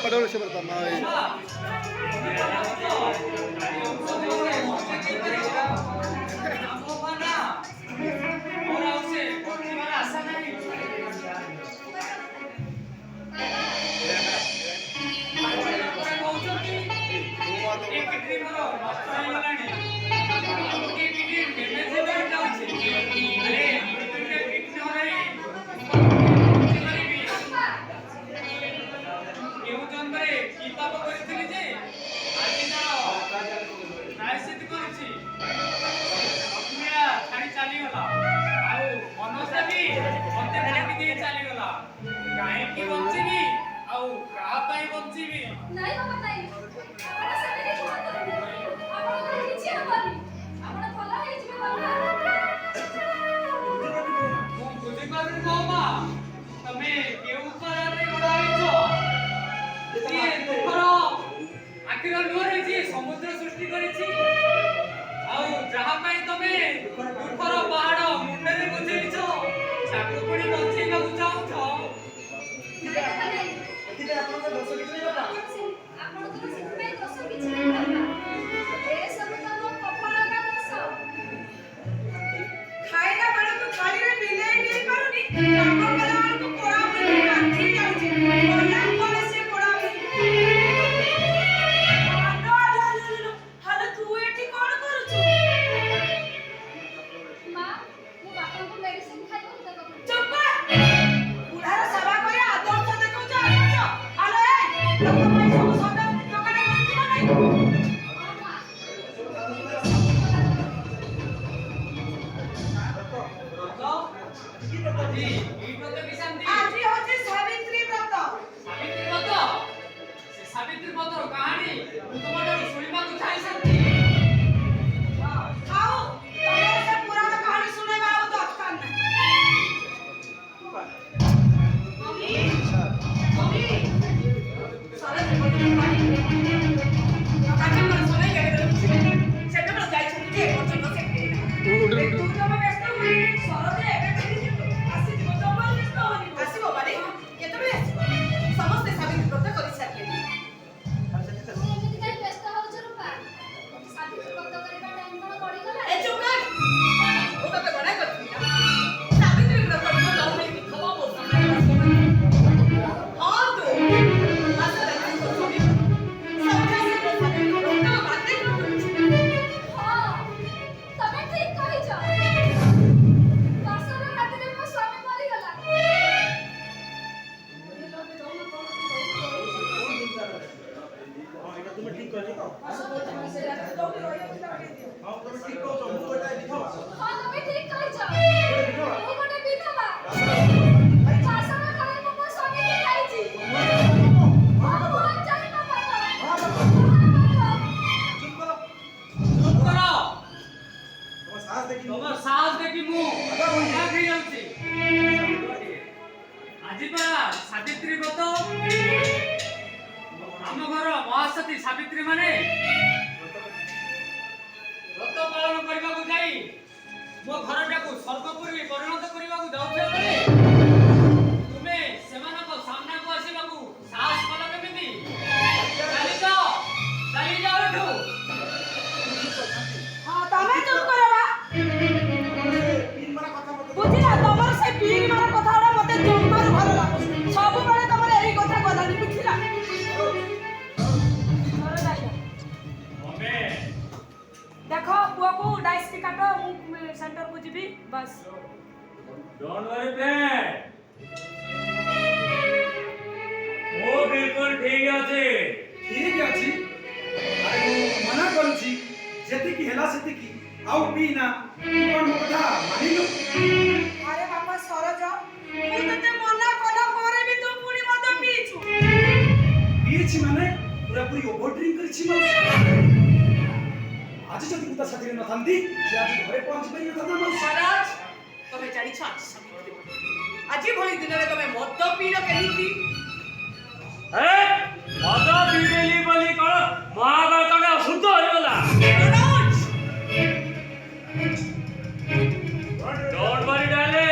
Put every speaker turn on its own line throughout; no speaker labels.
पड़े से पड़ता
समुद्र सृष्टि करिछि आउ जहा पई तमे दुखर पहाड़ मुंडरे बुझेइछो ताकू पुणी बंचेइबा चाहछो
एतिले आपन दोष किछ नै बाबा
आपन तो सिखै दोष किछ नै बाबा ए सब तम कपाळ का दोष
खाइला बेले तो थाली रे बिले नै पारुनी काम कला बेले तो कोड़ा में काठी जाउछि कोला कोले से कोड़ा में
सावित्री व्रत कहानी तुमटा सुनिबा को चाहि सकती
आओ तमे से पुराण कहानी सुनेबा आओ तो अटकान मम्मी मम्मी सारे जीवन पानी काका मन सुने गेले सेटा पर जाई छु के पछन से तू तो व्यस्त होई सरदे एबे आसी जीव जमा व्यस्त होनी आसीबो बारे केतबे आसीबो समस्त सावित्री व्रत करि सारले
सावित्री व्रत आम घर महासती सावित्री माने व्रत पालन करबा को जाई मो घरटा को स्वर्गपुरी परिणत करबा को जाउछे बले तुमे सेमान को सामना को आसीबा को साहस कल केमिति चली जाओ एठू
हां तमे चुप करबा बुझिला तमर से पीर मारा कथाडा मते जम्मार भलो लागो सब बेले तमर एही कथा गलानी बुझिला घर जाइला
मम्मी
देखो बुआ को डाइस के काटो मु सेंटर को जीबी बस
डोंट वरी फ्रेंड ओ बिल्कुल ठीक আছে
ठीक अछि अरे मु मना करूछि जेति की हेला सेति की आउ पी ना कोन कथा मानिलो
अरे बापा सरोज मु तते मना कला परे भी तू पुणी मद पीछु
पीछि माने पूरा पूरी ओवर ड्रिंक करछि मौ आज जति कुता साथी न थांती जे आज घरे पहुंच परि न था मौ
सरोज तमे जानि छ आज भली दिन रे तमे मद पीलो केनिति
ए मद पीलेली बोली कोन महाभारत का शुद्ध होइला डोंट वरी डाले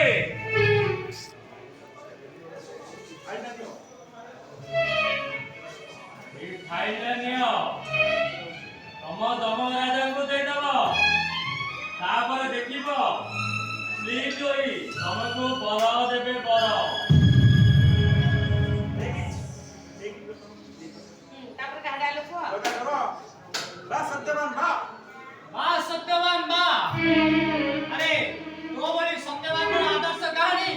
ବିଜୟୀ ତମକୁ ବର ଦେବେ ବର।
ତାପରେ କାହା ଲୋକ
ମା ସତ୍ୟବାନ ମା। ଆରେ ତୋ ଭଳି ସତ୍ୟବାନର ଆଦର୍ଶ କାହାଣୀ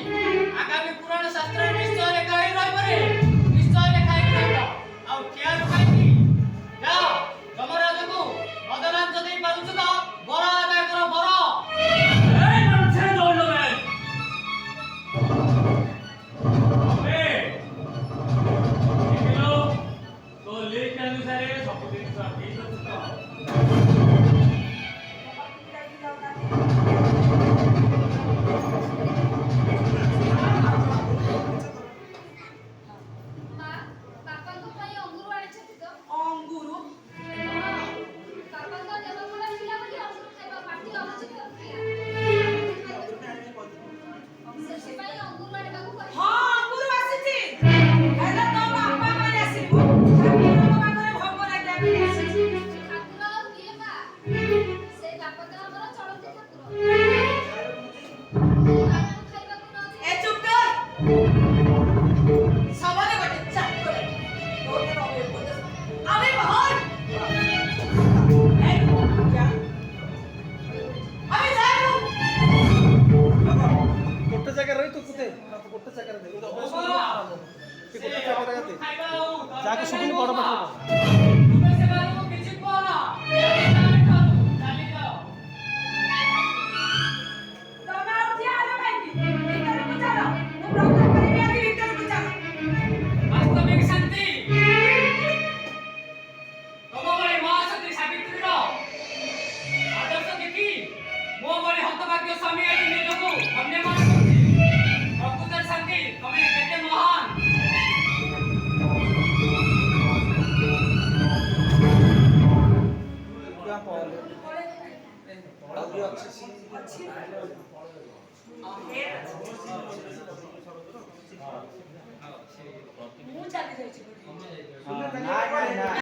ଆଗାମୀ ପୁରାଣ ଶାସ୍ତ୍ରରେ ନିଶ୍ଚୟ ଲେଖା ହେଇ ରହିବ ରେ। ନିଶ୍ଚୟ ଲେଖା ହେଇ ରହିବ। ଆଉ କିଆରୁ କାହିଁକି ଯାଅ ଯମରାଜକୁ ମଦଲାଞ୍ଚ ଦେଇ ପାରୁଛୁ ତ ବର ଆଦାୟ କର ବର। এই মানুষে দৌড়বে আবে দেখিলো তো লেখ অনুসারে সব জিনিস ঠিক আছে তো।
ମା ବାପାଙ୍କ ପାଇଁ ଅଙ୍ଗୁର ଆଣିଛନ୍ତି ତ?
ଅଙ୍ଗୁର
ବାପାଙ୍କ ଦେହ ଭଲ ଥିଲା ବୋଲି ଅଙ୍ଗୁର ଖାଇବା ପାଟି ଅନୁଚିତ ଥିଲା। ସେଥିପାଇଁ ଅଙ୍ଗୁର ଆଣିବାକୁ କହିଲି।
ହଁ ଅଙ୍ଗୁର ଆସିଛି ହେଲେ ତୋ ବାପା ପାଇଁ ଆସିବୁ ଠାକୁରଙ୍କ ପାଖରେ ଭୋଗ ଲାଗିବା ପାଇଁ ଆସିଛି।
ଠାକୁର ଆଉ କିଏ ମା? ସେ ବାପା ତ ଆମର ଚଳନ୍ତି ଠାକୁର। ଖାଇବାକୁ ନ
ଏ ଚୁପ କର ସବାଲେ ଗୋଟେ ଚାପ করে তোকে রবে বলে আমি ভাই এই যা আমি যাইবো
ଗୋଟେ ଜାଗାରେ ରହି ତୁ କୁତେ ଗୋଟେ ଜାଗାରେ ଦେ ଗୋଟେ ଜାଗାରେ ଦେ ଯାହାକୁ ଶୁଭିନି ବଡ଼ ପାଟିରେ କହ।
ତୁମେ ସେମାନଙ୍କୁ କିଛି କୁହ ନା। ଚାଲିଯାଅ।
ତମେ ଆଉ ଠିଆ ହେଲ କାହିଁକି ଭିତରକୁ ଚାଲ ମୁଁ ବ୍ରତ କରିବି ଆଜି ଭିତରକୁ ଚାଲ
ବାସ୍ତବିକ ଶାନ୍ତି ତମ ଭଳି ମହାଶକ୍ତି ସାବିତ୍ରୀର ଆଦର୍ଶ ଦେଖି ମୋ ଭଳି ହତଭାଗ୍ୟ ସ୍ୱାମୀ ଆଜି ନିଜକୁ ଧନ୍ୟ ମନେ କରୁଛି। ପ୍ରକୃତରେ ଶାନ୍ତି ତମେ କେତେ ମହାନ।
क्या पॉल अभी अच्छी सी
ଅଛି ଫେର ମୁଁ ଚାଲି ଯାଇଛି
ना ना